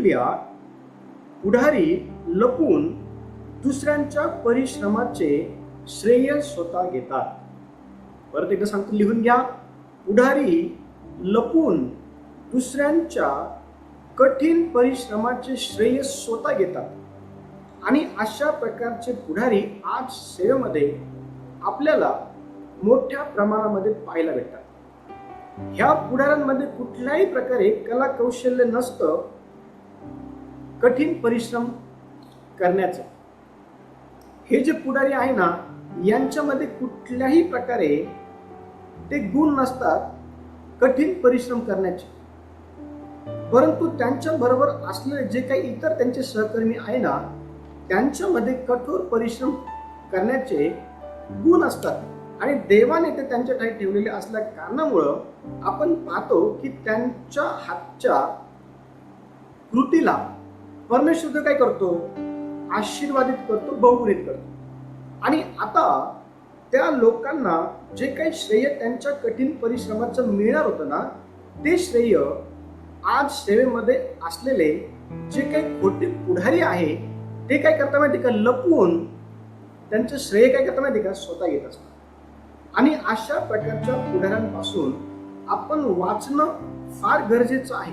लिहा, पुढारी लपून दुसऱ्यांच्या परिश्रमाचे श्रेय स्वतः घेतात. परत एकदा सांगतो, लिहून घ्या. पुढारी लपून दुसऱ्यांच्या कठीण परिश्रमाचे श्रेय स्वतः घेतात. आणि अशा प्रकारचे पुढारी आज सेवेमध्ये आपल्याला मोठ्या प्रमाणामध्ये पाहायला भेटतात. ह्या पुढाऱ्यांमध्ये कुठल्याही प्रकारे कला कौशल्य नसतं कठीण परिश्रम करण्याचं. हे जे पुढारी आहे ना, यांच्यामध्ये कुठल्याही प्रकारे ते गुण नसतात कठीण परिश्रम करण्याचे. परंतु त्यांच्या बरोबर असलेले जे काही इतर त्यांचे सहकर्मी आहे ना, त्यांच्यामध्ये कठोर परिश्रम करण्याचे गुण असतात. आणि देवाने ते त्यांच्या ठाई ठेवलेले असल्या कारणामुळं आपण पाहतो की त्यांच्या हातच्या कृतीला परमेश्वर काय करतो, आशीर्वादित करतो, बहुगुणित करतो. आणि आता त्या लोकांना जे काही श्रेय त्यांच्या कठीण परिश्रमाचं मिळणार होतं ना, ते श्रेय आज सेवेमध्ये असलेले जे काही खोटे पुढारी आहे ते काय करता माहिती का, लपवून त्यांचं श्रेय काय करता माहिती का, स्वतः घेत असतात. आणि अशा प्रकारच्या पुढाऱ्यांपासून आपण वाचणं फार गरजेचं आहे.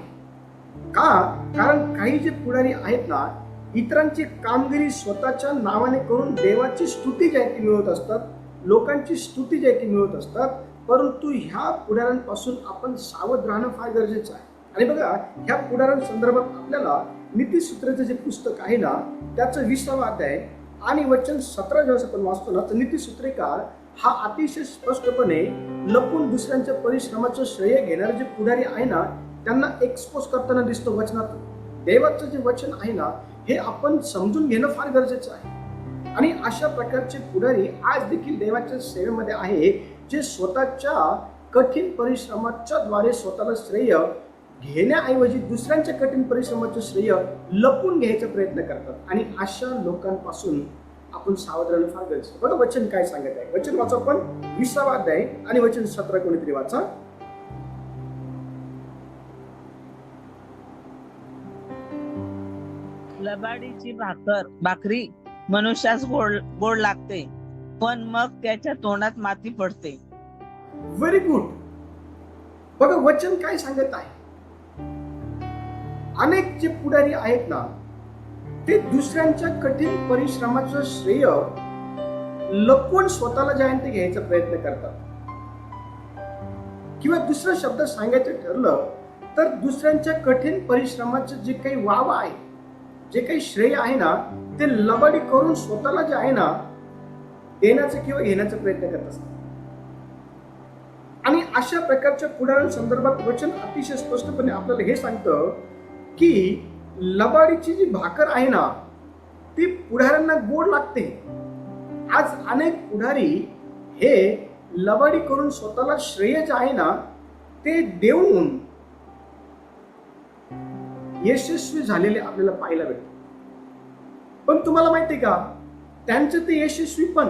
का? कारण काही जे पुढारी आहेत ना, इतरांची कामगिरी स्वतःच्या नावाने करून देवाची स्तुती जी आहे ती मिळवत असतात, लोकांची स्तुती जी आहे ती मिळवत असतात. परंतु ह्या पुढाऱ्यांपासून आपण सावध राहणं फार गरजेचं आहे. आणि बघा, ह्या पुढाऱ्यांसंदर्भात आपल्याला नीतिसूत्राचं जे पुस्तक आहे ना, त्याचं 20वा अध्याय आणि वचन 17 जेव्हा आपण वाचतो ना, तर नीतिसूत्रिका हा अतिशय स्पष्टपणे लपून दुसऱ्यांच्या परिश्रमाचं श्रेय घेणारे जे पुढारी आहे ना, त्यांना एक्सपोज करताना दिसतो वचनातून. देवाचं जे वचन आहे ना, हे आपण समजून घेणं फार गरजेचं आहे. आणि अशा प्रकारचे पुढारी आज देखील देवाच्या सेवेमध्ये आहे, जे स्वतःच्या कठीण परिश्रमाच्या द्वारे स्वतःला श्रेय घेण्याऐवजी दुसऱ्यांच्या कठीण परिश्रमाचं श्रेय लपून घ्यायचा प्रयत्न करतात. आणि अशा लोकांपासून आपण सावध राहणं फार गरजेचं. बघा वचन काय सांगत आहे. वचन वाचा आपण 20वा अध्याय आणि वचन 17 कोणीतरी वाचा. लबाडीची भाकरी मनुष्यास गोड लागते, पण मग त्याच्या तोंडात माती पडते. Very good. बघा वचन काय सांगत आहे. अनेक जे पुढारी आहेत ना, ते दुसऱ्यांच्या कठीण परिश्रमाचं श्रेय लपवून स्वतःला जे आहे ते घ्यायचा प्रयत्न करतात. किंवा दुसरं शब्द सांगायचं ठरलं तर दुसऱ्यांच्या कठीण परिश्रमाचं जे काही वाव आहे, जे काही श्रेय आहे ना, ते लबाडी करून स्वतःला जे आहे ना देण्याचा किंवा घेण्याचा प्रयत्न करत असतात. आणि अशा प्रकारच्या पुढाऱ्यांसंदर्भात वचन अतिशय स्पष्टपणे आपल्याला हे सांगतं की लबाडीची जी भाकर आहे ना, ती पुढाऱ्यांना गोड लागते. आज अनेक पुढारी हे लबाडी करून स्वतःला श्रेय जे आहे ना ते देऊन यशस्वी झालेले आपल्याला पाहायला भेटते. पण तुम्हाला माहिती का, त्यांचं ते यशस्वी पण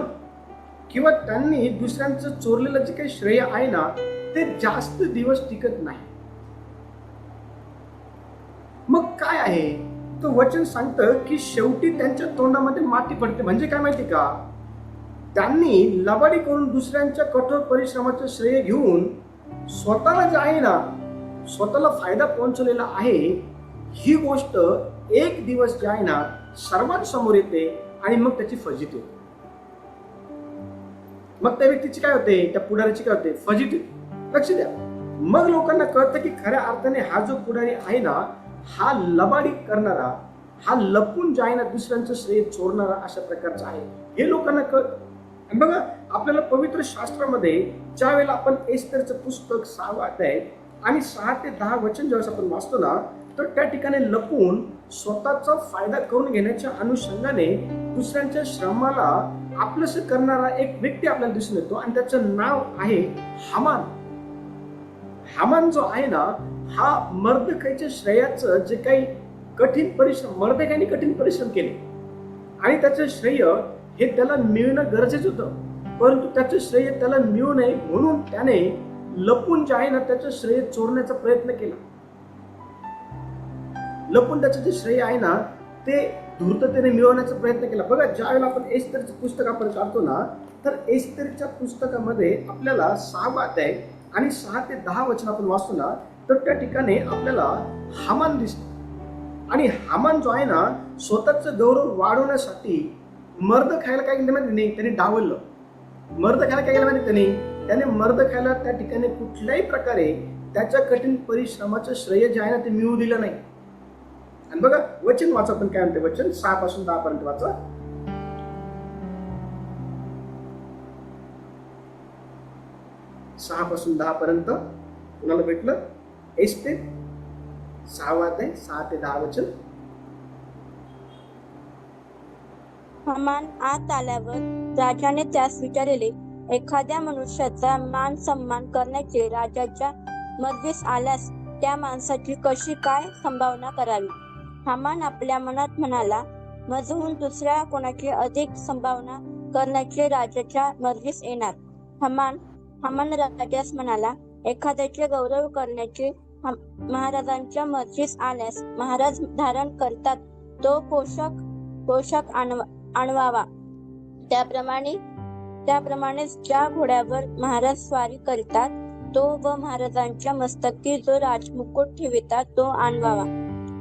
किंवा त्यांनी दुसऱ्यांचं चोरलेलं जे काही श्रेय आहे ना, ते जास्त दिवस टिकत नाही. मग काय आहे, तो वचन सांगतं की शेवटी त्यांच्या तोंडामध्ये माती पडते. म्हणजे काय माहिती का, त्यांनी लबाडी करून दुसऱ्यांच्या कठोर परिश्रमाचं श्रेय घेऊन स्वतःला जे आहे ना, स्वतःला फायदा पोहोचलेला आहे, ही गोष्ट एक दिवस जे आहे ना सर्वांसमोर येते आणि मग त्याची फजिती होते. मग त्या व्यक्तीची काय होते, त्या पुढाऱ्याची काय होते, फजिती. लक्ष द्या. मग लोकांना कळतं की खऱ्या अर्थाने हा जो पुढारी आहे ना, हा लबाडी करणारा, हा लपून जे आहे ना दुसऱ्यांचं श्रेय चोरणारा अशा प्रकारचा आहे, हे लोकांना कळतं. आणि बघा, आपल्याला पवित्र शास्त्रामध्ये ज्या वेळेला आपण एस्तेरचं पुस्तक 6वा अध्याय आणि 6 ते 10 वचन जेव्हा आपण वाचतो ना, तर त्या ठिकाणी लपून स्वतःचा फायदा करून घेण्याच्या अनुषंगाने दुसऱ्यांच्या श्रमाला आपलंसं करणारा एक व्यक्ती आपल्याला दिसून येतो. आणि त्याचं नाव आहे हामान. हामान जो आहे ना, हा मर्दकाईच्या श्रेयाचं जे काही कठीण परिश्रम, मर्दकाईने कठीण परिश्रम केले आणि त्याचं श्रेय हे त्याला मिळणं गरजेचं होतं, परंतु त्याचं श्रेय त्याला मिळू नये म्हणून त्याने लपून जे आहे ना त्याचं श्रेय चोरण्याचा प्रयत्न केला. लपून त्याचं जे श्रेय आहे ना ते धूर्ततेने मिळवण्याचा प्रयत्न केला. बघा, ज्यावेळेला आपण एस्तेरचं पुस्तक आपण काढतो ना, तर एस्तेरच्या पुस्तकामध्ये आपल्याला 6 अध्याय आणि 6 ते 10 वचन आपण वाचतो ना, तर त्या ठिकाणी आपल्याला हामान दिसतो. आणि हामान जो आहे ना, स्वतःचं गौरव वाढवण्यासाठी मर्दखायला काय केलं माहिती नाही, त्याने डावललं. मर्दखायला काय केलं माहिती त्याने मर्दखायला त्या ठिकाणी कुठल्याही प्रकारे त्याच्या कठीण परिश्रमाचं श्रेय जे आहे ना ते मिळू दिलं नाही. आणि बघा, वचन वाचा, आपण काय म्हणते, वचन 6 पासून 10 पर्यंत वाचा. 6 पासून 10 पर्यंत कुणाला भेटलं? एस्तेर 6 अध्याय 6 ते 10 वचन. हामान आत आल्यावर राजाने त्यास विचारले, एखाद्या मनुष्याचा मान सन्मान करण्याचे राजाच्या मर्जीस आल्यास त्या माणसाची कशी काय संभावना करावी? हामान आपल्या मनात म्हणाला, माझहून दुसऱ्या कोणाची अधिक संभावना करण्याचे राजाच्या मर्जीस येणार. हामान राजास म्हणाला, एखाद्याचे गौरव करण्याचे महाराजांच्या मर्जीस आल्यास महाराज धारण करतात तो पोशाख आणवावा. त्याप्रमाणेच ज्या घोड्यावर महाराज स्वारी करतात तो व महाराजांच्या मस्तकी जो राजमुकुट ठेवितात तो आणवावा.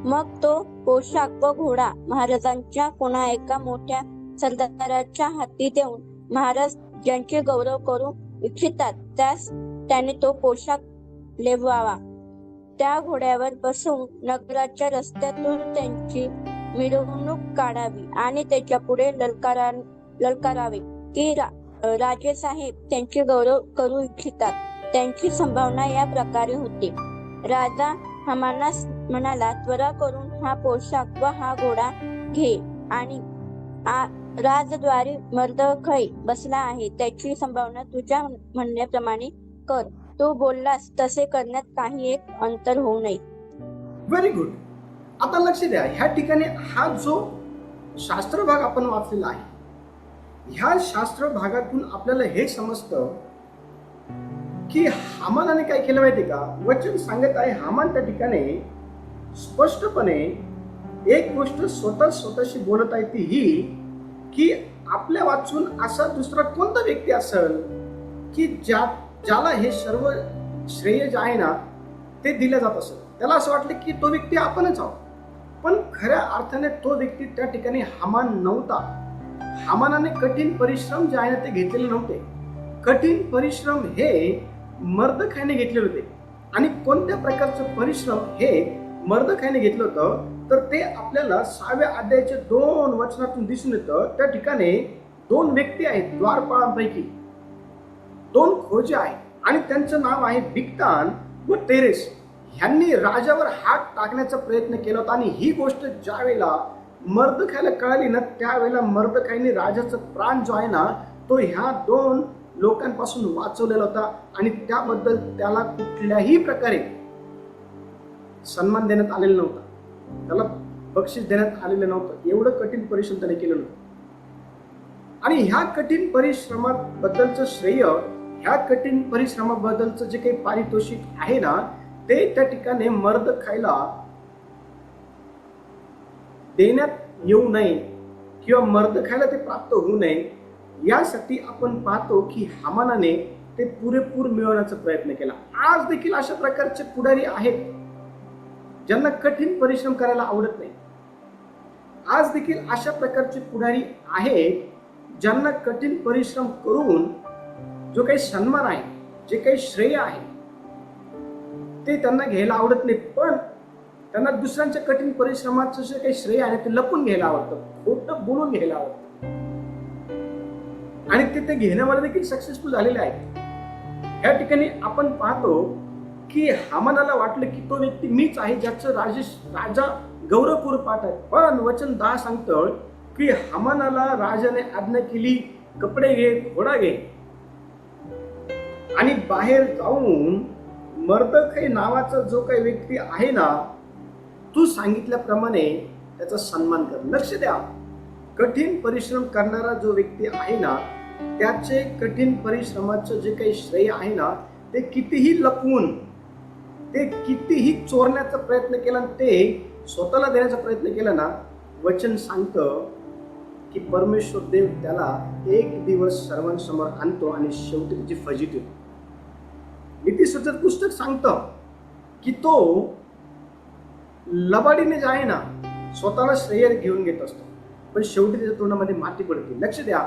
मग तो पोशाख व घोडा महाराजांच्या कोणा एका मोठ्या सरदाराच्या हाती देऊन महाराज ज्यांचे गौरव करू इच्छितात त्यास त्याने तो पोशाख लेवावा. त्या घोड्यावर बसून नगराच्या रस्त्यातून त्यांची मिरवणूक काढावी आणि त्याच्या पुढे ललकारावे की राजेसाहेब त्यांचे गौरव करू इच्छितात. त्यांची संभावना या प्रकारे होती. राजा हामानास म्हणाला, त्वरा करून हा पोशाख व हा घोडा घे आणि राजद्वारी मर्दखै बसला आहे त्याची संभावना तुझ्या म्हणण्याप्रमाणे कर. तू बोललास तसे करण्यात काही एक अंतर होऊ नये. Very good. आता लक्ष द्या, ह्या ठिकाणी हा जो शास्त्र भाग आपण वाचलेला आहे, ह्या शास्त्र भागातून आपल्याला हे समजतं की हामानाने काय केलं माहिती का? वचन सांगत आहे, हामान त्या ठिकाणी स्पष्टपणे एक गोष्ट स्वतःशी बोलत आहे, ती ही की आपल्या वाचून असा दुसरा कोणता व्यक्ती असेल की ज्याला हे सर्व श्रेय जे आहे ना ते दिलं जात असेल. त्याला असं वाटलं की तो व्यक्ती आपणच आहोत, पण खऱ्या अर्थाने तो व्यक्ती त्या ठिकाणी हामान नव्हता. हामानाने कठीण परिश्रम जे आहे ना ते घेतलेले नव्हते. कठीण परिश्रम हे मर्दखायने घेतले होते. आणि कोणत्या प्रकारचं परिश्रम हे मर्दखायने घेतलं होतं तर ते आपल्याला 6व्या अध्यायाच्या 2 वचनातून दिसून येतं. त्या ठिकाणी 2 व्यक्ती आहेत द्वारपाळांपैकी, 2 खोजे आहेत आणि त्यांचं नाव आहे बिगतान व तेरेस. ह्यांनी राजावर हात टाकण्याचा प्रयत्न केला होता. आणि ही गोष्ट ज्या वेळेला मर्दखायला कळाली ना त्यावेळेला मर्दखायने राजाचा प्राण जो आहे ना तो ह्या 2 लोकांपासून वाचवलेला होता. आणि त्याबद्दल त्याला कुठल्याही प्रकारे सन्मान देण्यात आलेला नव्हता, त्याला बक्षीस देण्यात आलेलं नव्हतं. एवढं कठीण परिश्रम त्याने केलेलं होतं. आणि ह्या कठीण परिश्रमाबद्दलचं श्रेय, ह्या कठीण परिश्रमाबद्दलचं जे काही पारितोषिक आहे ना ते त्या ठिकाणी मर्दखायला देण्यात येऊ नये किंवा मर्दखायला ते प्राप्त होऊ नये यासाठी आपण पाहतो की हामानाने ते पुरेपूर मिळवण्याचा प्रयत्न केला. आज देखील अशा प्रकारचे पुढारी आहेत ज्यांना कठीण परिश्रम करायला आवडत नाही. आज देखील अशा प्रकारचे पुढारी आहेत ज्यांना कठीण परिश्रम करून जो काही सन्मान आहे, जे काही श्रेय आहे ते त्यांना घ्यायला आवडत नाही. पण त्यांना दुसऱ्यांच्या कठीण परिश्रमाचं जे काही श्रेय आहे ते लपून घ्यायला आवडतं, खोटं बोलून घ्यायला आवडतं. आणि ते घेण्यामध्ये देखील सक्सेसफुल झालेले आहेत. ह्या ठिकाणी आपण पाहतो की हामानाला वाटलं की तो व्यक्ती मीच आहे ज्याचं राजा गौरवपूर्व पाहत आहे. पण वचन 10 सांगतं की हामानाला राजाने आज्ञा केली, कपडे घे, घोडा घे आणि बाहेर जाऊन मर्दखै नावाचा जो काही व्यक्ती आहे ना तू सांगितल्याप्रमाणे त्याचा सन्मान कर. लक्ष द्या, कठीण परिश्रम करणारा जो व्यक्ती आहे ना त्याचे कठीण परिश्रमाचं जे काही श्रेय आहे ना ते कितीही लपवून, ते कितीही चोरण्याचा प्रयत्न केला, ते स्वतःला देण्याचा प्रयत्न केला ना, वचन सांगतं की परमेश्वर देव त्याला एक दिवस सर्वांसमोर आणतो आणि शेवटी त्याची फजिती होते. नीतिसूत्रचं पुस्तक सांगतं की तो लबाडीने जे आहे ना, स्वतःला श्रेय घेऊन घेत असतो, पण शेवटी त्याच्या तोंडामध्ये माती पडते. लक्ष द्या,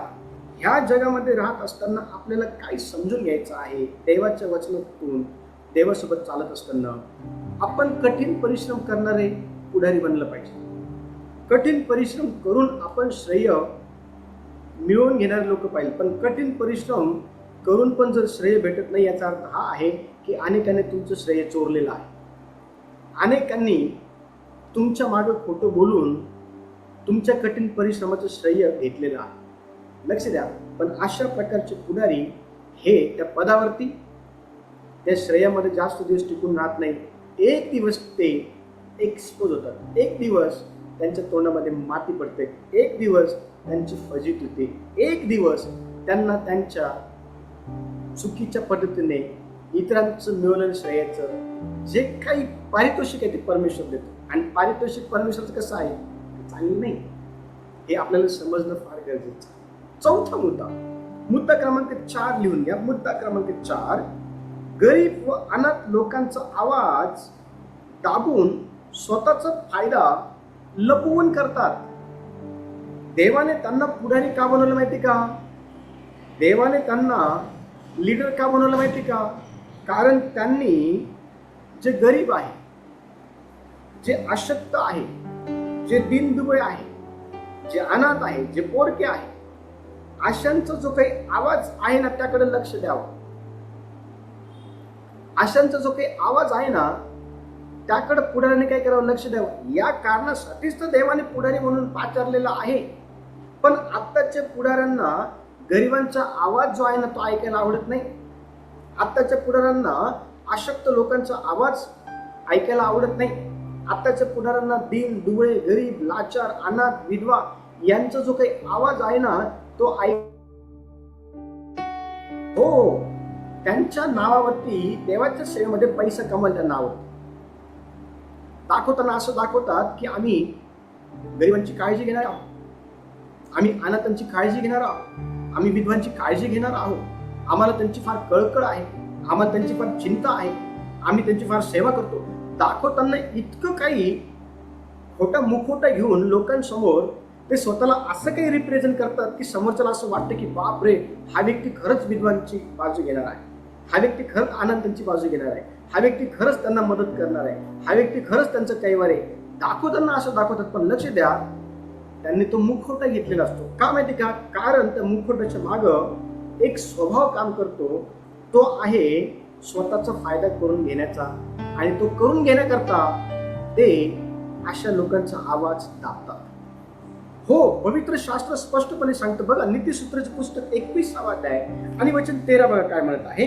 ह्या जगामध्ये राहत असताना आपल्याला काय समजून घ्यायचं आहे. देवाच्या वचनातून देवासोबत चालत असताना आपण कठीण परिश्रम करणारे पुढारी बनलं पाहिजे. कठीण परिश्रम करून आपण श्रेय मिळवून घेणारे लोक पाहिजे. पण कठीण परिश्रम करून पण जर श्रेय भेटत नाही, याचा अर्थ हा आहे की अनेकांनी तुमचं श्रेय चोरलेलं आहे. अनेकांनी तुमच्या मागे खोटं बोलून तुमच्या कठीण परिश्रमाचं श्रेय घेतलेलं आहे. लक्ष द्या, पण अशा प्रकारचे पुढारी हे त्या पदावरती त्या श्रेयामध्ये जास्त दिवस टिकून राहत नाही. एक दिवस ते एक्सपोज होतात, एक दिवस त्यांच्या तोंडामध्ये माती पडते, एक दिवस त्यांची फजिती होते, एक दिवस त्यांना त्यांच्या चुकीच्या पद्धतीने इतरांचं मिळवलेलं श्रेयाचं जे काही पारितोषिक आहे ते परमेश्वर देतो. आणि पारितोषिक परमेश्वरचं कसं आहे, चांगलं नाही, हे आपल्याला समजणं फार गरजेचं आहे. चौथा मुद्दा क्रमांक 4 लिहून घ्या. मुद्दा क्रमांक 4, गरीब व अनाथ लोकांचा आवाज दाबून स्वतःचा फायदा लपवून करतात. देवाने त्यांना पुढारी का बनवलं माहिती का? देवाने त्यांना लीडर का बनवलं माहिती का? कारण त्यांनी जे गरीब आहे, जे अशक्त आहे, जे दीनदुबळे आहे, जे अनाथ आहे, जे पोरके आहे, अशांचा जो काही आवाज आहे ना, त्याकडे लक्ष द्यावं. अशांचा जो काही आवाज आहे ना, त्याकडे पुढाऱ्याने काय करावं, लक्ष द्यावं. या कारणासाठीच तर देवाने पुढारी म्हणून पाचारलेला आहे. पण आत्ताच्या पुढाऱ्यांना गरिबांचा आवाज जो आहे ना, तो ऐकायला आवडत नाही. आत्ताच्या पुढाऱ्यांना अशक्त लोकांचा आवाज ऐकायला आवडत नाही. आत्ताच्या पुढाऱ्यांना दीन दुबळे, गरीब, लाचार, अनाथ, विधवा यांचा जो काही आवाज आहे ना, तो हो, त्यांच्या नावावरती देवाच्या सेवेमध्ये पैसा कमाल त्यांना आवडतो. दाखवताना असं दाखवतात की आम्ही गरिबांची काळजी घेणार आहोत, आम्ही अनाथांची काळजी घेणार आहोत, आम्ही विधवांची काळजी घेणार आहोत, आम्हाला त्यांची फार कळकळ आहे, आम्हाला त्यांची फार चिंता आहे, आम्ही त्यांची फार सेवा करतो. दाखवताना इतकं काही खोटा मुखोटा घेऊन लोकांसमोर ते स्वतःला असं काही रिप्रेझेंट करतात की समोरच्याला असं वाटतं की बाप रे, हा व्यक्ती खरंच विधवांची बाजू घेणार आहे, हा व्यक्ती खरंच अनाथांची बाजू घेणार आहे, हा व्यक्ती खरंच त्यांना मदत करणार आहे, हा व्यक्ती खरंच त्यांचं कैवार आहे. दाखवताना असं दाखवतात, पण लक्ष द्या, त्यांनी तो मुखवटा घेतलेला असतो. का माहिती का? कारण त्या मुखवट्याच्या मागं एक स्वभाव काम करतो, तो आहे स्वतःचा फायदा करून घेण्याचा. आणि तो करून घेण्याकरता ते अशा लोकांचा आवाज दाबतात. हो, पवित्र शास्त्र स्पष्टपणे सांगतं बघा. नीतिसूत्राचे पुस्तक 21वा अध्याय आणि वचन 13 बघा काय म्हणत आहे.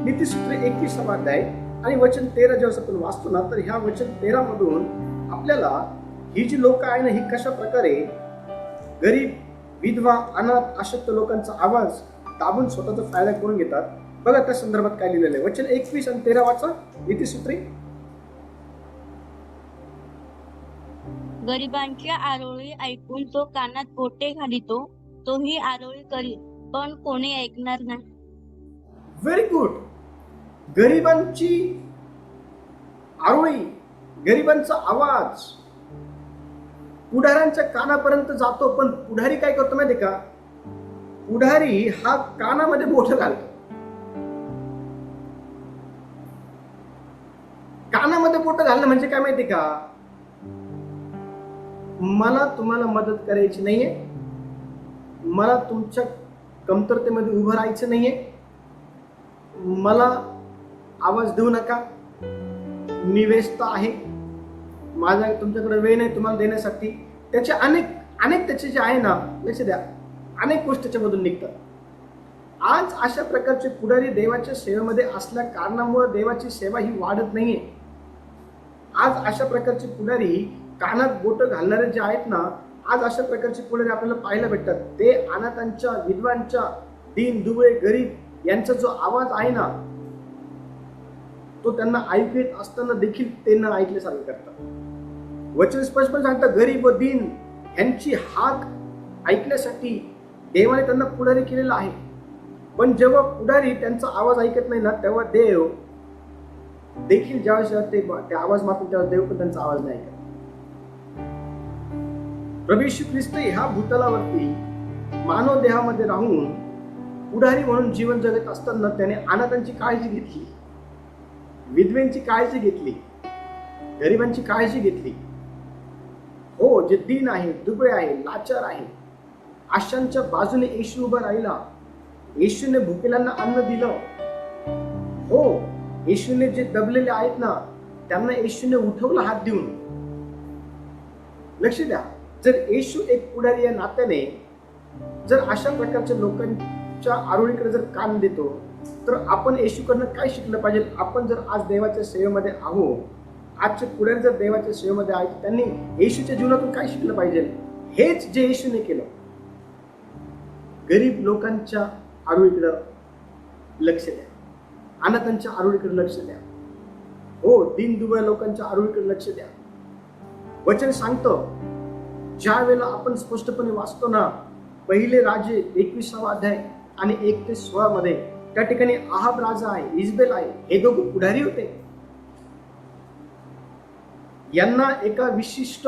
नीतिसूत्र 21वा अध्याय आणि वचन 13 जेव्हा आपण वाचतो ना, तर ह्या वचन 13 मधून आपल्याला ही जी लोक आहे ना, ही कशा प्रकारे गरीब, विधवा, अनाथ, अशक्त लोकांचा आवाज दाबून स्वतःचा फायदा करून घेतात बघा. त्या संदर्भात काय लिहिलेलं आहे, वचन 21 आणि 13 वाचा. नीतिसूत्रे. गरिबांची आरोळी ऐकून तो कानात बोटे घालितो, तोही आरोळी करील, पण कोणी ऐकणार नाही. Very good. गरिबांची आरोळी, गरिबांचा आवाज पुढाऱ्यांच्या कानापर्यंत जातो. पण पुढारी काय करतो माहिती का? पुढारी हा कानामध्ये बोट घालतो. कानामध्ये बोट घालणं म्हणजे काय माहिती का? मला तुम्हाला मदत करायची नाहीये, मला तुमच्या कमतरतेमध्ये उभं राहायचं नाहीये, मला आवाज देऊ नका, मी व्यस्त आहे, माझा तुमच्याकडे वेळ नाही तुम्हाला देण्यासाठी. त्याचे अनेक त्याचे जे आहे ना, लक्ष द्या, अनेक गोष्टी त्याच्यामधून निघतात. आज अशा प्रकारचे पुढारी देवाच्या सेवेमध्ये असल्या कारणामुळे देवाची सेवा ही वाढत नाहीये. आज अशा प्रकारचे पुढारी कानात बोट घालणारे जे आहेत ना, आज अशा प्रकारचे पुढारी आपल्याला पाहायला भेटतात. ते अनाथांच्या, विधवांच्या, दीन दुबळे, गरीब यांचा जो आवाज आहे ना, तो त्यांना ऐकू येत असताना देखील ते न ऐकल्यासारखं करतात. वचन स्पष्टपणे सांगतं, गरीब व दीन यांची हाक ऐकण्यासाठी देवाने त्यांना पुढारी केलेला आहे. पण जेव्हा पुढारी त्यांचा आवाज ऐकत नाही ना, तेव्हा देव देखील ज्यावेळेस ते आवाज मारतो तेव्हा देव पण त्यांचा आवाज नाही ऐकत. प्रभू येशू ख्रिस्त ह्या भूतलावरती मानव देहामध्ये राहून पुढारी म्हणून जीवन जगत असताना त्याने अनाथांची काळजी घेतली, विधवेंची काळजी घेतली, गरिबांची काळजी घेतली. हो, जे दीन आहे, दुबळे आहे, लाचार आहे, अशांच्या बाजूने येशू उभा राहिला. येशूने भुकेल्यांना अन्न दिलं. हो, येशूने जे दबलेले आहेत ना त्यांना येशूने उठवलं हात देऊन. लक्ष द्या, जर येशू एक पुढारी या नात्याने जर अशा प्रकारच्या लोकांच्या आरोळीकडे जर कान देतो, तर आपण येशूकडनं काय शिकलं पाहिजे? आपण जर आज देवाच्या सेवेमध्ये आहोत, आजचे पुढारी जर देवाच्या सेवेमध्ये आहेत, त्यांनी येशूच्या जीवनातून काय शिकलं पाहिजे? हेच जे येशूने केलं. गरीब लोकांच्या आरोळीकडे लक्ष द्या, अनाथांच्या आरोळीकडे लक्ष द्या. हो, दीन दुबळ्या लोकांच्या आरोळीकडे लक्ष द्या. वचन सांगतं, ज्या वेळेला आपण स्पष्टपणे वाचतो ना, पहिले राजे 21 अध्याय आणि 1 ते 16 मध्ये त्या ठिकाणी आहाब राजा आहे, इजबेल आहे, हे दोघं पुढारी होते. यांना एका विशिष्ट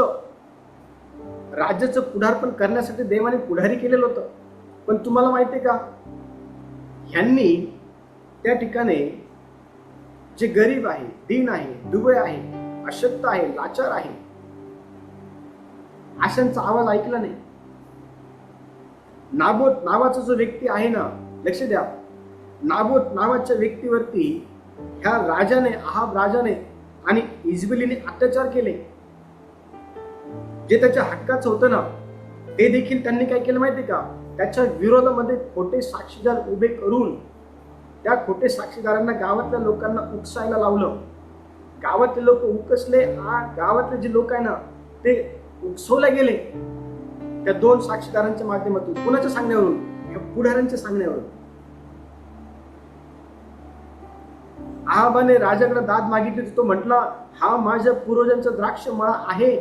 राज्याचं पुढारपण करण्यासाठी देवाने पुढारी केलेलं होतं. पण तुम्हाला माहिती आहे का, ह्यांनी त्या ठिकाणी जे गरीब आहे, दीन आहे, दुबळे आहे, अशक्त आहे, लाचार आहे, अशांचा आवाज ऐकला नाही. नाबोत नावाचा जो व्यक्ती आहे ना, लक्ष द्या, नाबोत नावाच्या व्यक्तीवरती ह्या राजाने, आहाब राजाने आणि इजबेलीने अत्याचार केले. जे त्याच्या हक्काचं होतं ना, ते देखील त्यांनी काय केलं माहिती का, त्याच्या विरोधामध्ये खोटे साक्षीदार उभे करून त्या खोटे साक्षीदारांना गावातल्या लोकांना उकसायला लावलं. गावातले लोक उकसले, गावातले जे लोक आहे ना ते उकसवले गेले त्या 2 साक्षीदारांच्या माध्यमातून. कुणाच्या सांगण्यावरून? या पुढाऱ्यांच्या सांगण्यावरून. आहाबाने राजाकडे दाद मागितली. तो म्हटला, हा माझ्या पूर्वजांचा द्राक्ष मळा आहे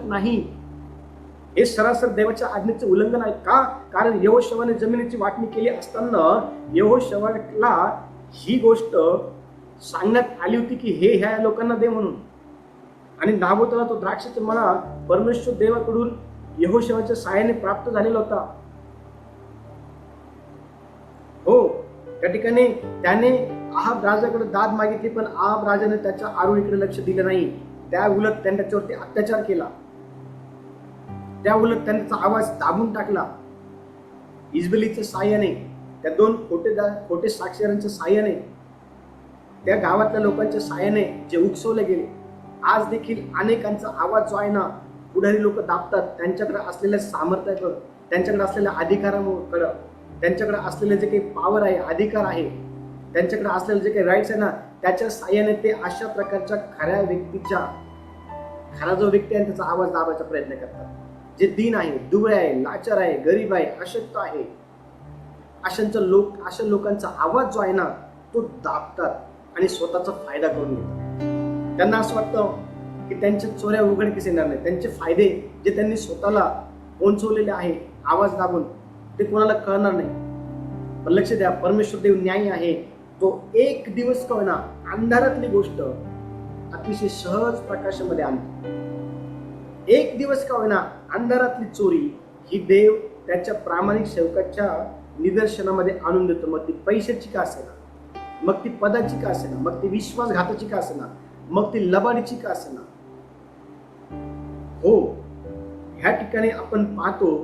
नाही. हे सरासर देवाच्या आज्ञेचे उल्लंघन आहे. का? कारण यहोशवाने जमिनीची वाटणी केली असताना यहोशवाला ही गोष्ट सांगण्यात आली होती की हे ह्या लोकांना दे म्हणून. आणि नाबोताला तो द्राक्षाचा मळा परमेश्वर देवाकडून यहोशवाच्या साहाय्याने प्राप्त झालेला होता. हो, त्या ठिकाणी त्याने आहाब राजाकडे दाद मागितली, पण आहाब राजाने त्याच्या आरोळीकडे लक्ष दिलं नाही. त्या उलट त्याने त्याच्यावरती अत्याचार केला. त्या उलट त्यांचा आवाज दाबून टाकला. इजबेलीच्या साहाय्याने, त्या 2 खोटे साक्षीदारांच्या साहाय्याने, त्या गावातल्या लोकांच्या साहाय्याने जे उकसवले गेले. आज देखील अनेकांचा आवाज जो आहे ना, पुढारी लोक दाबतात. त्यांच्याकडे असलेल्या सामर्थ्याकडे, त्यांच्याकडे असलेल्या अधिकाराकडे, त्यांच्याकडे असलेले जे काही पॉवर आहे, अधिकार आहे, त्यांच्याकडे असलेले जे काही राईट्स आहे ना, त्याच्या साहाय्याने ते अशा प्रकारच्या खऱ्या व्यक्तीच्या, खरा जो व्यक्ती आहे त्याचा आवाज दाबायचा प्रयत्न करतात. जे दीन आहे, दुबळे आहे, लाचार आहे, गरीब आहे, अशक्त आहे, अशा लोकांचा आवाज जो आहे ना तो दाबतात आणि स्वतःचा फायदा करून घेतात. त्यांना असं वाटतं की त्यांच्या चोऱ्या उघडकीस येणार नाही. त्यांचे फायदे जे त्यांनी स्वतःला पोहोचवलेले आहे आवाज दाबून, ते कोणाला कळणार नाही. पण लक्ष द्या, परमेश्वर देव न्यायी आहे. तो एक दिवस का होईना अंधारातली गोष्ट अतिशय सहज प्रकाशामध्ये आणतो. एक दिवस का होईना अंधारातली चोरी ही देव त्याच्या प्रामाणिक सेवकाच्या निदर्शनामध्ये आणून देतो. मग ती पैशाची का असेना, मग ती पदाची का असेना, मग ती विश्वासघाताची का असेना, मग ती लबाडीची का असेना. हो, ह्या ठिकाणी आपण पाहतो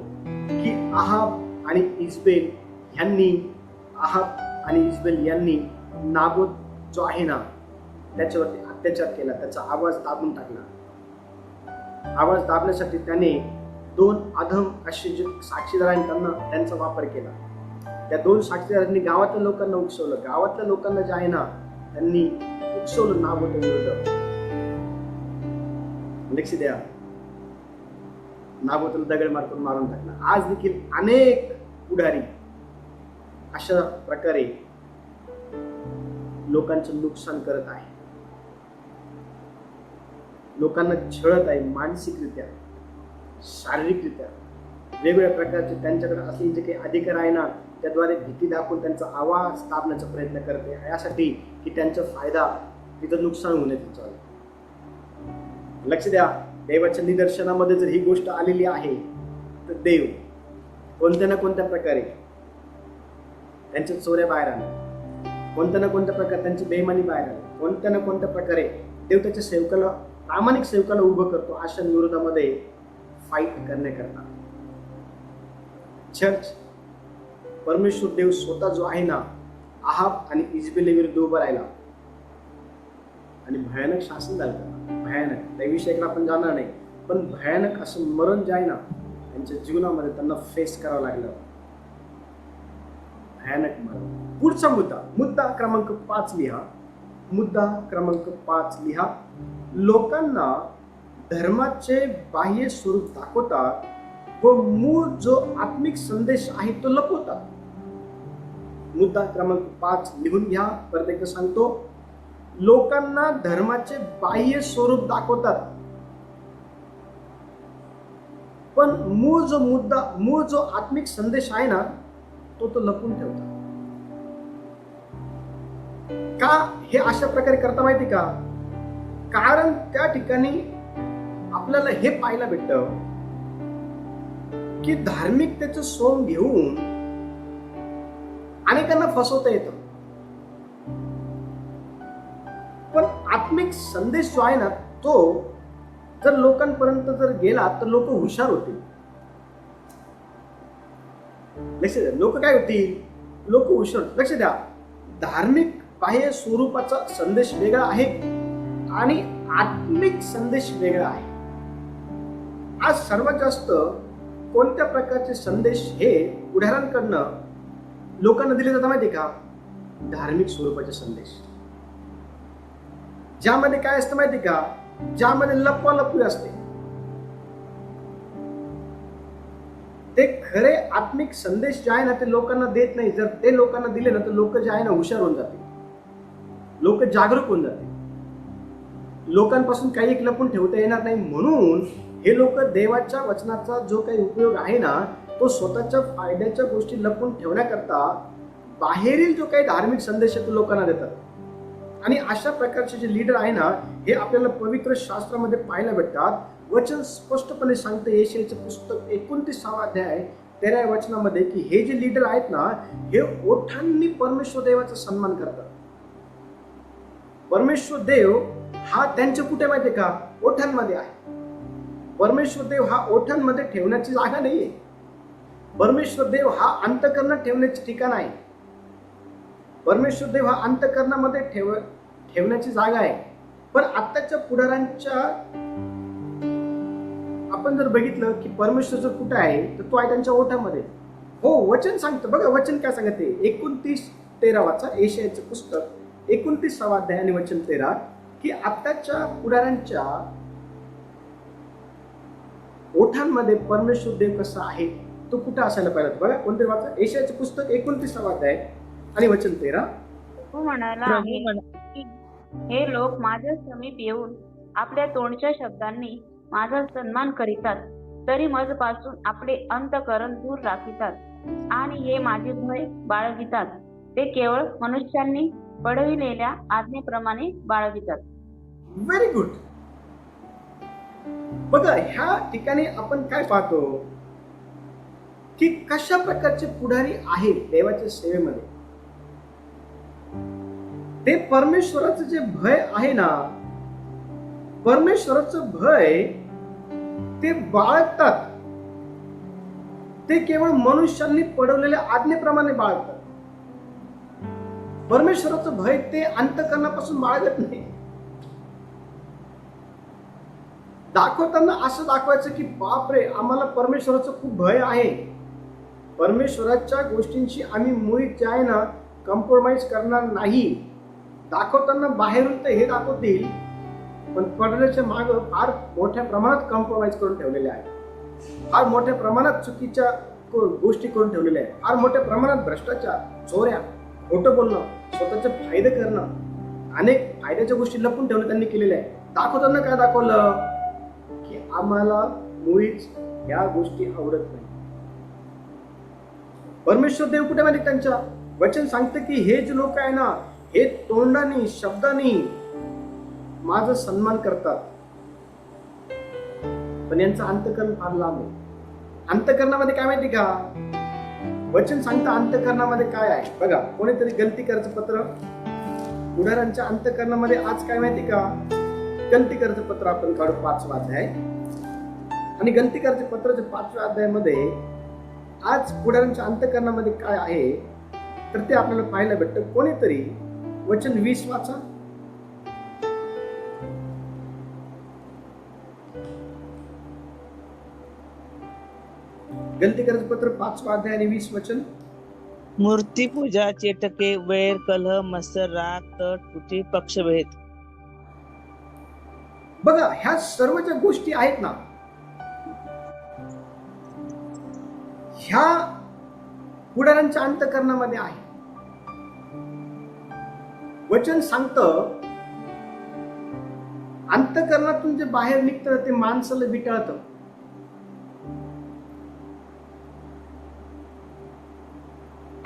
की आहाब आणि इजबेल यांनी नाबोत जो आहे ना त्याच्यावरती अत्याचार केला. त्याचा आवाज दाबून टाकला. आवाज दाबण्यासाठी त्याने 2 अधम असे जे साक्षीदार आहेत त्यांचा वापर केला. त्या 2 साक्षीदारांनी गावातल्या लोकांना उकसवलं. गावातल्या लोकांना जे आहे ना त्यांनी उकसवलं नाबोत विरुद्ध. लक्ष द्या, नाबोतला दगड करून मारून टाकला. आज देखील अनेक पुढारी अशा प्रकारे लोकांचं नुकसान करत आहे. लोकांना छळत आहे, मानसिकरित्या, शारीरिकरित्या वेगवेगळ्या प्रकारचे त्यांच्याकडे असलेले जे काही अधिकार आहे ना, त्याद्वारे भीती दाखवून त्यांचा आवाज दाबण्याचा प्रयत्न करते, यासाठी की त्यांचा फायदा, तिचं नुकसान होण्याचं चालू. लक्ष द्या, देवाच्या निदर्शनामध्ये जर ही गोष्ट आलेली आहे तर देव कोणत्या ना कोणत्या प्रकारे त्यांच्या चोऱ्या बाहेर आणल्या, कोणत्या ना कोणत्या प्रकारे त्यांची बेईमानी बाहेर आली, कोणत्या ना कोणत्या प्रकारे देव त्याच्या सेवकाला, प्रामाणिक सेवकाला उभं करतो अशा विरोधामध्ये फाईट करण्याकरता. चर्च, परमेश्वर देव स्वतः जो आहे ना, आहाब आणि इजबेल विरुद्ध उभं राहिला आणि भयानक शासन झालं. भयानक, त्याविषयी आपण जाणार नाही, पण भयानक असं मरण जे आहे ना त्यांच्या जीवनामध्ये त्यांना फेस करावं लागलं. भयानक मरण. पुढचा मुद्दा क्रमांक 5 लिहा. मुद्दा क्रमांक 5 लिहा. लोकांना धर्माचे बाह्य स्वरूप दाखवतात व मूळ जो आत्मिक संदेश आहे तो लपवतात. मुद्दा क्रमांक 5 लिहून घ्या. परत एकदा सांगतो, लोकांना धर्माचे बाह्य स्वरूप दाखवतात, पण मूळ जो आत्मिक संदेश आहे ना तो लपवून ठेवतात. का हे अशा प्रकारे करता माहिती का? कारण त्या ठिकाणी आपल्याला हे पाहायला भेटतं की धार्मिकतेचं सोंग घेऊन अनेकांना फसवता येतं, पण आत्मिक संदेश जो आहे ना तो जर लोकांपर्यंत जर गेला तर लोक हुशार होतील. लक्ष द्या, लोक काय होतील? लोक हुशार. लक्ष द्या, धार्मिक बाह्य स्वरूपाचा संदेश वेगळा आहे आणि आत्मिक संदेश वेगळा आहे. आज सर्वात जास्त कोणत्या प्रकारचे संदेश हे पुढाऱ्यांकडनं लोकांना दिले जातात माहिती का? धार्मिक स्वरूपाचे संदेश. ज्यामध्ये काय असतं माहिती का? ज्यामध्ये लपवालपवी असते. ते खरे आत्मिक संदेश जे आहे ना ते लोकांना देत नाही. जर ते लोकांना दिले ना तर लोक जे आहे ना हुशार होऊन जाते, लोक जागरूक होऊन जाते. लोकांपासून काही एक लपून ठेवता येणार नाही, म्हणून हे लोक देवाच्या वचनाचा जो काही उपयोग आहे ना तो स्वतःच्या फायद्याच्या गोष्टी लपून ठेवण्याकरता बाहेरील जो काही धार्मिक संदेश आहे तो लोकांना देतात. आणि अशा प्रकारचे जे लीडर आहे ना हे आपल्याला पवित्र शास्त्रामध्ये पाहायला भेटतात. वचन स्पष्टपणे सांगते, यशायाचे पुस्तक 29 अध्याय 13 वचनामध्ये की हे जे लीडर आहेत ना हे ओठांनी परमेश्वर देवाचा सन्मान करतात. परमेश्वर देव हा त्यांच्या कुठे माहितीये का? ओठांमध्ये आहे. परमेश्वर देव हा ओठांमध्ये ठेवण्याची जागा नाहीये. परमेश्वर देव हा अंतःकरणात ठेवण्याचे ठिकाण आहे. परमेश्वर देव हा अंतःकरणामध्ये ठेवण्याची जागा आहे. पण आताच्या पुढाऱ्यांच्या आपण जर बघितलं की परमेश्वर जर कुठे आहे तर तो आहे त्यांच्या ओठामध्ये. हो, वचन सांगतं बघा, वचन काय सांगते? 29:13 वाचा, यशायाचे पुस्तक 29 अध्याय आणि वचन 13 की आताच्या पुढाऱ्यांच्या ओठांमध्ये परमेश्वर देव कसा आहे तो कुठे असायला पाहिजे. बघा कोणतरी वाचा, यशायाचे पुस्तक 29 अध्याय आणि वचन 13. तो म्हणाला आहे की हे लोक माझ्या समीप येऊन आपल्या तोंडच्या शब्दांनी माझा सन्मान करीतात, तरी मजपासून आपले अंतःकरण दूर राखितात आणि हे माझे भय बाळगितात. ते केवळ मनुष्यांनी पडविलेल्या आज्ञेप्रमाणे बाळगितात. Very good. बघा ह्या ठिकाणी आपण काय पाहतो की कशा प्रकारचे पुढारी आहेत देवाच्या सेवेमध्ये. ते परमेश्वराचं जे भय आहे ना, परमेश्वराचं भय ते बाळगतात. ते केवळ मनुष्यांनी पडवलेल्या आज्ञेप्रमाणे बाळगतात. परमेश्वराचं भय ते अंतःकरणापासून बाळगत नाही. दाखवताना असं दाखवायचं की बापरे आम्हाला परमेश्वराचं खूप भय आहे, परमेश्वराच्या गोष्टींची आम्ही मुळीच जे आहे ना कॉम्प्रोमाइज करणार नाही. दाखवताना बाहेरून ते हे दाखवतील, पण पडद्याच्या मागं फार मोठ्या प्रमाणात कॉम्प्रोमाइज करून ठेवलेले आहे. फार मोठ्या प्रमाणात चुकीच्या गोष्टी करून ठेवलेल्या आहेत. फार मोठ्या प्रमाणात भ्रष्टाचार, चोऱ्या, खोटं बोलणं, स्वतःचे फायदे करणं, अनेक फायद्याच्या गोष्टी लपून ठेवणं त्यांनी केलेल्या आहे. दाखवताना काय दाखवलं की आम्हाला मुळीच या गोष्टी आवडत नाही. परमेश्वर देव कुठे माहिती त्यांच्या वचन सांगते की हे जे लोक आहे ना, हे तोंडाने शब्दाने माझा सन्मान करतात, पण यांचं अंतकरण फार लांब आहे. अंतकरणामध्ये काय माहिती का, वचन सांगतं अंतकरणामध्ये काय आहे बघा. कोणीतरी गलती करायचं पत्र पुढाऱ्यांच्या अंतकरणामध्ये आज काय माहिती का, गलती करायचं पत्र आपण काढू 5वा अध्याय. आणि गलती करायचं पत्राच्या 5व्या अध्यायामध्ये आज पुढाऱ्यांच्या अंतकरणामध्ये काय आहे तर ते आपल्याला पाहायला भेटतं. कोणीतरी वचन 20 वाचा. गलती करायचं पत्र 5वा अध्याय आणि 20 वचन. मूर्तीपूजा, चेटके, वैर, कलह, मत्सर, राग, तट, तुटी, पक्षभेद. बघा ह्या सर्व ज्या गोष्टी आहेत ना, ह्या पुढाऱ्यांच्या अंतकरणामध्ये आहे. वचन सांगतं अंतकरणातून जे बाहेर निघतं ते माणसाला विटाळतं.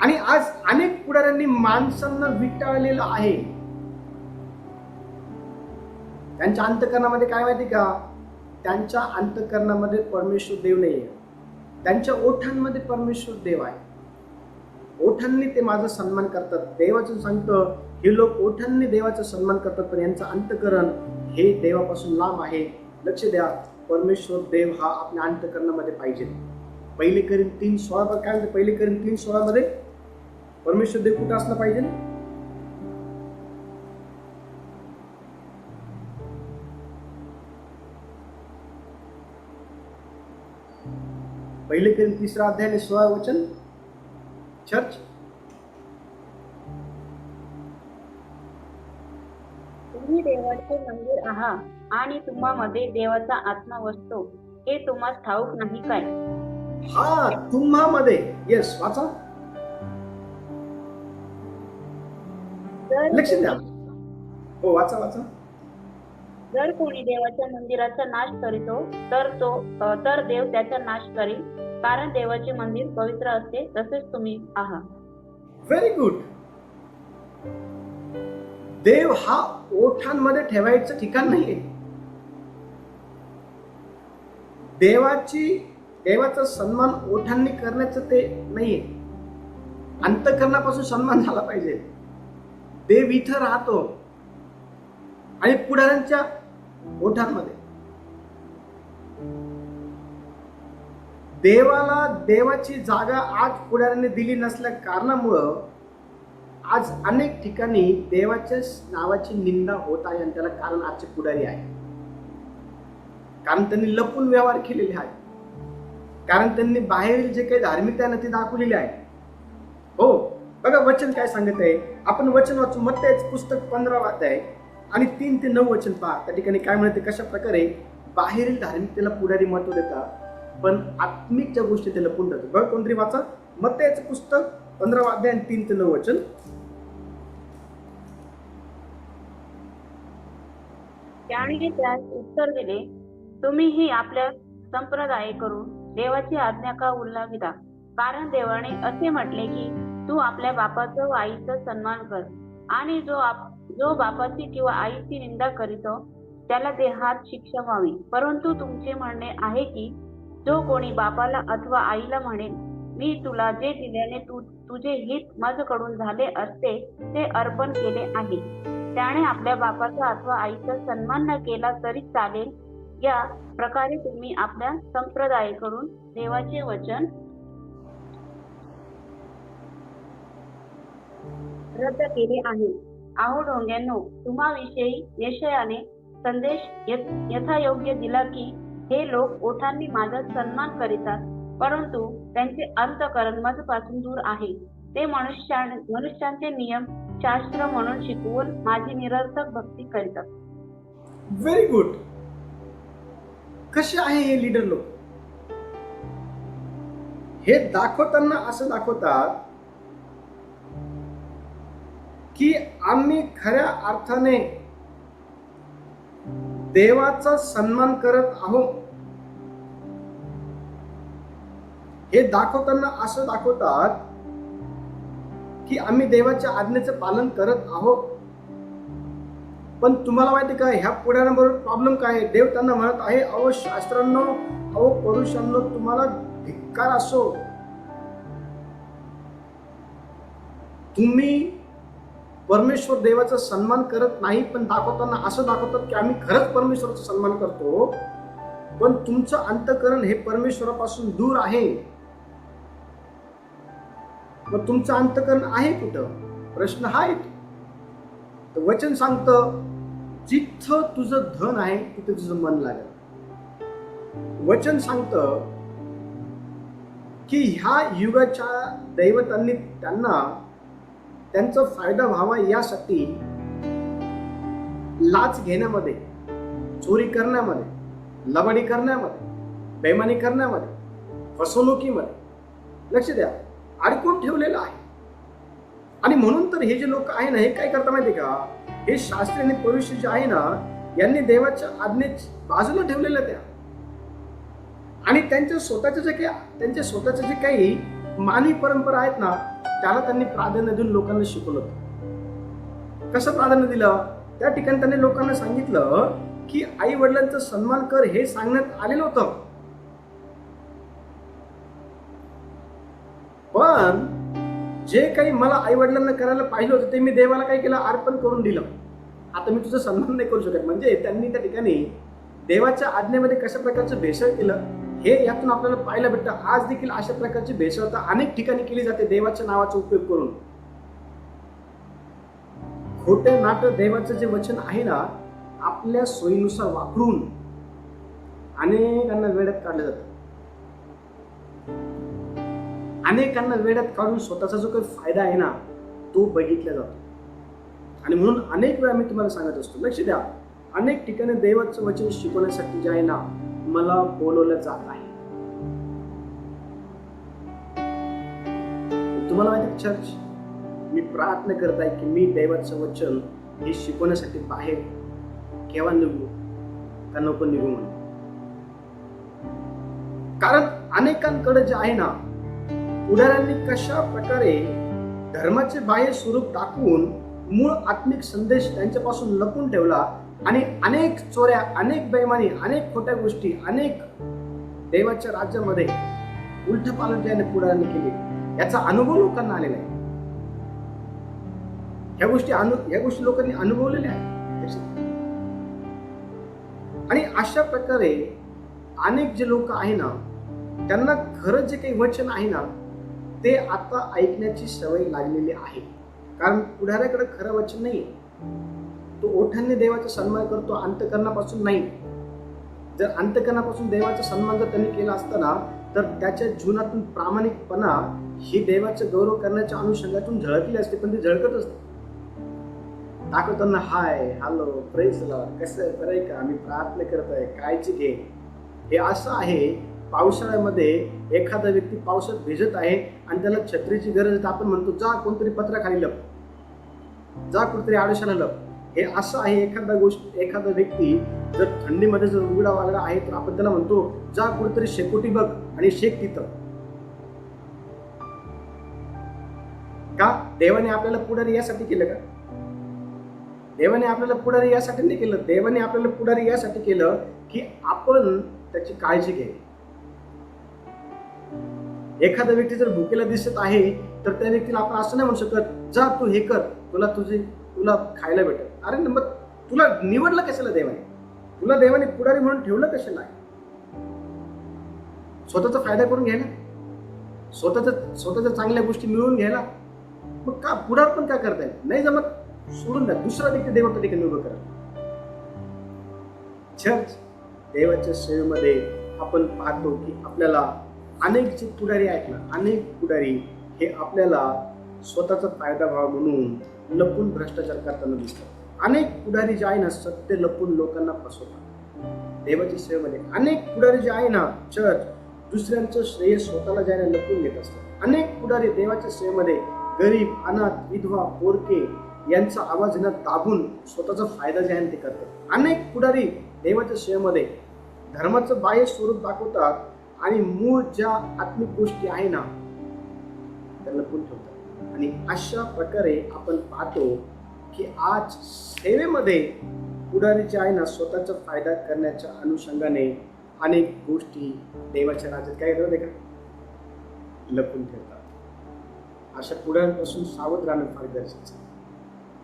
आणि आज अनेक पुढाऱ्यांनी माणसांना विटाळलेलं आहे. त्यांच्या अंतकरणामध्ये काय माहिती का, त्यांच्या अंतकरणामध्ये परमेश्वर देव नाहीये. त्यांच्या ओठांमध्ये परमेश्वर देव आहे. ओठांनी ते माझा सन्मान करतात. देवाचं सांगतं हे लोक ओठांनी देवाचा सन्मान करतात, पण यांचं अंतकरण हे देवापासून लांब आहे. लक्ष द्या, परमेश्वर देव हा आपल्या अंतकरणामध्ये पाहिजे. पहिले करीन 3:16 काय म्हणते, पहिले करीन 3:16 मध्ये परमेश्वर देव कुठं असला पाहिजे. पहिले करीन 3रा अध्याय आणि 16 वचन. चर्च, तुम्ही देवाचे मंदिर आहात आणि तुम्हामध्ये देवाचा आत्मा वसतो, हे तुम्हाला ठाऊक नाही काय. हा तुम्हामध्ये. येस, वाचा. लक्ष द्या. हो, वाचा वाचा. जर कोणी देवाच्या मंदिराचा नाश करीतो तर देव त्याचा नाश करेल, कारण देवाचे मंदिर पवित्र असते, तसेच तुम्ही आहात. Very good. देव हा ओठांमध्ये ठेवायचं ठिकाण नाहीये. देवाचा सन्मान ओठांनी करण्याचं ते नाहीये. अंतकरणापासून सन्मान झाला पाहिजे. देव इथं राहतो आणि पुढाऱ्यांच्या ओठांमध्ये. देवाला देवाची जागा आज पुढाऱ्यांनी दिली नसल्या कारणामुळं आज अनेक ठिकाणी देवाच्या नावाची निंदा होत आहे. आणि त्याला कारण आजचे पुढारी आहे. कारण त्यांनी लपून व्यवहार केलेले आहे. कारण त्यांनी बाहेरील जे काही धार्मिकता आहे ना ती दाखवलेली आहे. हो, बघा वचन काय सांगत आहे. आपण वचन वाचू. मत्तेचं पुस्तक 15वा अध्याय आणि 3 ते 9 वचन पहा. त्या ठिकाणी काय म्हणते, कशा प्रकारे बाहेरील धार्मिकतेला पुढारी महत्व देतात, पण आत्मिक ज्या गोष्टी ते लपून ठेवतात. बघा कोणतरी वाचा. मत्तेचं पुस्तक 15वा अध्याय आणि 3 ते 9 वचन. त्याने त्यास उत्तर दिले, तुम्हीही आपल्या संप्रदाय करून देवाची आज्ञा का उल्लंघिता. कारण देवाने असे म्हटले की तू आपल्या बापाचा व आईचा सन्मान कर, आणि जो बापाची किंवा आईची निंदा करीतो त्याला देहात शिक्षा व्हावी. परंतु तुमचे म्हणणे आहे की जो कोणी बापाला अथवा आईला म्हणेल, मी तुला जे दिल्याने तुझे हित माझ्याकडून झाले असते ते अर्पण केले आहे, त्याने आपल्या बापाचा अथवा आईचा सन्मान न केला तरी चालेल. या प्रकारे तुम्ही आपल्या संप्रदाय करून देवाचे वचन रद्द केले आहे. अहो ढोंग्यांनो, तुम्हाविषयी यशायाने संदेश यथायोग्य दिला की हे लोक ओठांनी माझा सन्मान करीतात, परंतु त्यांचे अंतकरण माझपासून दूर आहे. ते मनुष्यांचे नियम शास्त्र म्हणून शिकवून माझी निरर्थक भक्ती करीतात. Very good. कसे आहे हे लीडर लोक? हे दाखवताना असं दाखवतात की आम्ही खऱ्या अर्थाने देवाचा सन्मान करत आहोत हे दाखवताना असं दाखवतात की आम्ही देवाच्या आज्ञेचं पालन करत आहोत. पण तुम्हाला माहिती का ह्या पुढाऱ्यांबरोबर प्रॉब्लेम काय आहे? देव त्यांना म्हणत आहे, अहो शास्त्रांनो, अहो पुरुषांनो, तुम्हाला धिक्कार असो. तुम्ही परमेश्वर देवाचा सन्मान करत नाही, पण दाखवताना असं दाखवतात की आम्ही खरंच परमेश्वराचा सन्मान करतो, पण तुमचं अंतःकरण हे परमेश्वरापासून दूर आहे. मग तुमचं अंतःकरण आहे कुठं? प्रश्न हा येतो. तर वचन सांगतं, जिथं तुझं धन आहे तिथे तुझं मन लागेल. वचन सांगतं की ह्या युगाच्या दैवतांनी त्यांना त्यांचा फायदा व्हावा यासाठी लाच घेण्यामध्ये, चोरी करण्यामध्ये, लबाडी करण्यामध्ये, बेईमानी करण्यामध्ये, फसवणुकीमध्ये, लक्ष द्या, अडकून ठेवलेलं आहे. आणि म्हणून तर हे जे लोक आहे ना, हे काय करता माहिती का, हे शास्त्री आणि परुष जे आहे ना, यांनी देवाच्या आज्ञे बाजूला ठेवलेल्या त्या, आणि त्यांच्या स्वतःच्या जे काही मानवी परंपरा आहेत ना, त्याला त्यांनी प्राधान्य देऊन लोकांना शिकवलं. कसं प्राधान्य दिलं? त्या ठिकाणी त्यांनी लोकांना सांगितलं की आई वडिलांचा सन्मान कर, हे सांगण्यात आलेलं होतं. पण जे काही मला आई वडिलांना करायला पाहिजे होतं ते मी देवाला काय केलं? अर्पण करून दिलं. आता मी तुझा सन्मान नाही करू शकत. म्हणजे त्यांनी त्या ठिकाणी देवाच्या आज्ञेमध्ये कशा प्रकारचं भेसळ केलं हे यातून आपल्याला पाहायला भेटतं. आज देखील अशा प्रकारची भेसळ आता अनेक ठिकाणी केली जाते देवाच्या नावाचा उपयोग करून. खोटे नाटं देवाचं जे वचन आहे ना, आपल्या सोयीनुसार वापरून अनेकांना वेड्यात काढलं जातं. अनेकांना वेड्यात काढून स्वतःचा जो काही फायदा आहे ना, तो बघितला जातो. आणि म्हणून अनेक वेळा मी तुम्हाला सांगत असतो, लक्ष द्या, अनेक ठिकाणी देवाचं वचन शिकवण्यासाठी जे आहे ना, मला बोलवलं जात आहे. तुम्हाला माहिती चर्च, मी प्रार्थना करत आहे की मी देवाचं वचन हे शिकवण्यासाठी बाहेर केव्हा निघू का नको निघू म्हणून. कारण अनेकांकडे जे आहे ना, पुढाऱ्यांनी कशा प्रकारे धर्माचे बाह्य स्वरूप दाखवून मूळ आत्मिक संदेश त्यांच्यापासून लपून ठेवला, आणि अनेक चोऱ्या, अनेक बेईमानी, अनेक खोट्या गोष्टी, अनेक देवाच्या राज्यामध्ये उलटपालट ज्याने पुढाऱ्यांनी केली, याचा अनुभव लोकांना आलेला आहे. ह्या गोष्टी लोकांनी अनुभवलेल्या आहेत. आणि अशा प्रकारे अनेक जे लोक आहे ना, त्यांना खरं जे काही वचन आहे ना, ते आता ऐकण्याची सवय लागलेली आहे. कारण पुढाऱ्याकडे खरं वचन नाही. तो ओठांनी देवाचा सन्मान करतो, अंतःकरणापासून नाही. जर अंतःकरणापासून देवाचा सन्मान जर त्यांनी केला असताना, तर त्याच्या जीवनातून प्रामाणिकपणा ही देवाचा गौरव करण्याच्या अनुषंगातून झळकली असते. पण ती झळकत असते. दाखवताना हाय, हॅलो, प्रेज लॉर्ड, कसं आहे, बरं आहे का, आम्ही प्रार्थना करत आहे, काळजी घे. हे असं आहे, पावसाळ्यामध्ये एखादा व्यक्ती पावसात भिजत आहे आणि त्याला छत्रीची गरज आहे, तर आपण म्हणतो जा कोणतरी पत्राखाली लप, जा कुठेतरी आडोशाला लप. हे असं आहे, एखादा व्यक्ती जर थंडीमध्ये जर उघडा वागडा आहे, तर आपण त्याला म्हणतो जा कुठेतरी शेकोटी बघ आणि शेक तिथं. का? देवाने आपल्याला पुढारी यासाठी केलं का? देवाने आपल्याला पुढारी यासाठी नाही केलं. देवाने आपल्याला पुढारी यासाठी केलं की आपण त्याची काळजी घे. एखादा व्यक्ती जर भुकेला दिसत आहे, तर त्या व्यक्तीला आपण असं नाही म्हणू शकत जा तू हे कर, तुला खायला भेटेल. अरे मग तुला निवडलं कशाला देवाने? तुला देवाने पुढारी म्हणून ठेवलं कशाला? स्वतःचा फायदा करून घ्यायला, स्वतःच्या चांगल्या गोष्टी मिळवून घ्यायला. मग का पुढार पण काय करताय? नाही जमत, सोडून द्या, दुसरा व्यक्ती देवाच्या ठिकाणी उभं करा. चर्च, देवाच्या सेवेमध्ये आपण पाहतो की आपल्याला अनेक जे पुढारी आहेत ना, अनेक पुढारी हे आपल्याला स्वतःचा फायदा व्हावा म्हणून लपून भ्रष्टाचार करताना दिसतात. अनेक पुढारी जे आहे ना, सत्य लपून लोकांना फसवतात. देवाच्या सेवेमध्ये अनेक पुढारी जे आहे ना, चर्च, दुसऱ्यांचं श्रेय स्वतःला ज्याने लपून घेत असतात. अनेक पुढारी देवाच्या सेवेमध्ये गरीब, अनाथ, विधवा, पोरके यांचा आवाज दाबून स्वतःचा फायदा जे आहे ते करतात. अनेक पुढारी देवाच्या सेवेमध्ये धर्माचं बाह्य स्वरूप दाखवतात आणि मूळ ज्या आत्मिक गोष्टी आहे ना त्या लपवून ठेवतात. आणि अशा प्रकारे आपण पाहतो की आज सेवेमध्ये पुढारी जे आहे ना स्वतःचा फायदा करण्याच्या अनुषंगाने अनेक गोष्टी देवाच्या राज्यात काय करतात का लपून ठेवतात. अशा पुढाऱ्यांपासून सावध राहणं फार गरजेचं आहे.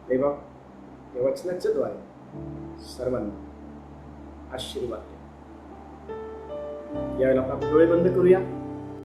देवा या वचनाच्या द्वारे सर्वांना आशीर्वाद द्या. यावेळेला आपण डोळे बंद करूया.